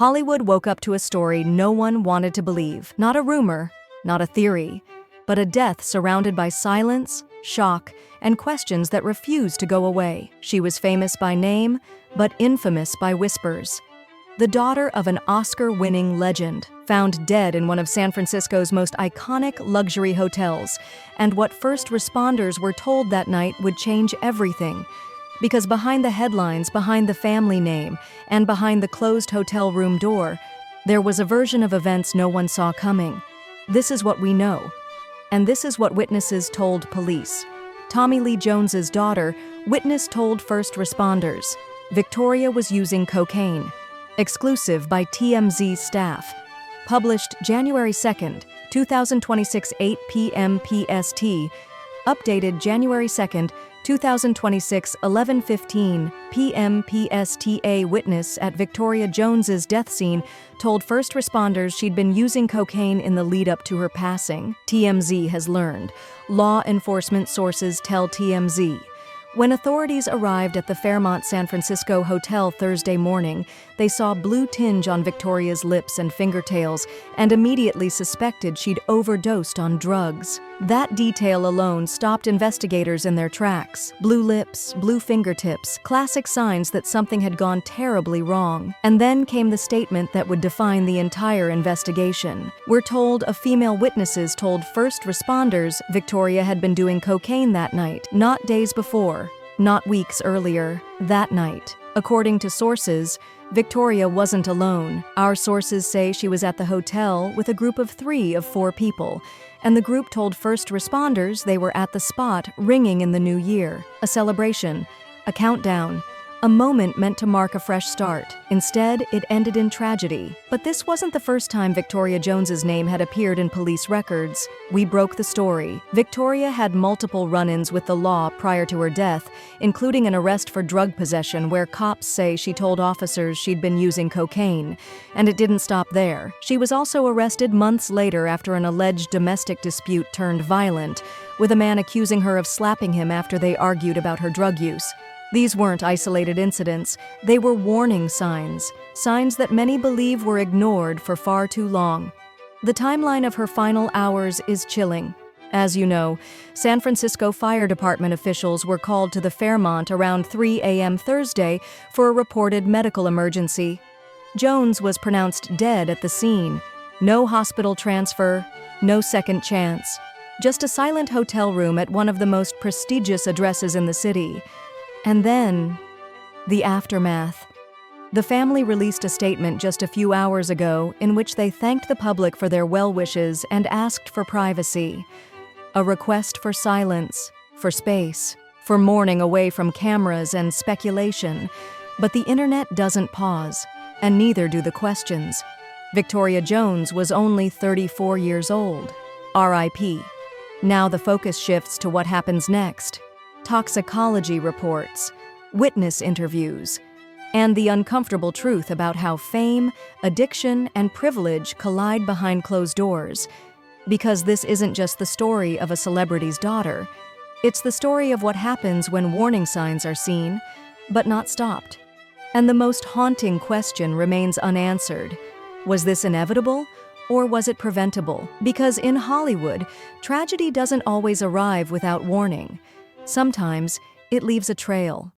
Hollywood woke up to a story no one wanted to believe. Not a rumor, not a theory, but a death surrounded by silence, shock, and questions that refused to go away. She was famous by name, but infamous by whispers. The daughter of an Oscar-winning legend, found dead in one of San Francisco's most iconic luxury hotels, and what first responders were told that night would change everything. Because behind the headlines, behind the family name, and behind the closed hotel room door, there was a version of events no one saw coming. This is what we know. And this is what witnesses told police. Tommy Lee Jones's daughter, witness told first responders, Victoria was using cocaine. Exclusive by TMZ staff. Published January 2nd, 2026, 8 p.m. PST. Updated January 2nd, 2026, 11:15 p.m. PST. A witness at Victoria Jones's death scene told first responders she'd been using cocaine in the lead-up to her passing. TMZ has learned. Law enforcement sources tell TMZ. When authorities arrived at the Fairmont San Francisco hotel Thursday morning, they saw blue tinge on Victoria's lips and fingertails and immediately suspected she'd overdosed on drugs. That detail alone stopped investigators in their tracks. Blue lips, blue fingertips, classic signs that something had gone terribly wrong. And then came the statement that would define the entire investigation. We're told female witnesses told first responders Victoria had been doing cocaine that night, not days before. Not weeks earlier, that night. According to sources, Victoria wasn't alone. Our sources say she was at the hotel with a group of 3 of 4 people, and the group told first responders they were at the spot ringing in the new year. A celebration, a countdown, a moment meant to mark a fresh start. Instead, it ended in tragedy. But this wasn't the first time Victoria Jones's name had appeared in police records. We broke the story. Victoria had multiple run-ins with the law prior to her death, including an arrest for drug possession where cops say she told officers she'd been using cocaine. And it didn't stop there. She was also arrested months later after an alleged domestic dispute turned violent, with a man accusing her of slapping him after they argued about her drug use. These weren't isolated incidents, they were warning signs that many believe were ignored for far too long. The timeline of her final hours is chilling. As you know, San Francisco Fire Department officials were called to the Fairmont around 3 a.m. Thursday for a reported medical emergency. Jones was pronounced dead at the scene. No hospital transfer, no second chance. Just a silent hotel room at one of the most prestigious addresses in the city. And then, the aftermath. The family released a statement just a few hours ago in which they thanked the public for their well wishes and asked for privacy. A request for silence, for space, for mourning away from cameras and speculation. But the internet doesn't pause, and neither do the questions. Victoria Jones was only 34 years old. R.I.P. Now the focus shifts to what happens next. Toxicology reports, witness interviews, and the uncomfortable truth about how fame, addiction, and privilege collide behind closed doors. Because this isn't just the story of a celebrity's daughter, it's the story of what happens when warning signs are seen, but not stopped. And the most haunting question remains unanswered. Was this inevitable, or was it preventable? Because in Hollywood, tragedy doesn't always arrive without warning. Sometimes, it leaves a trail.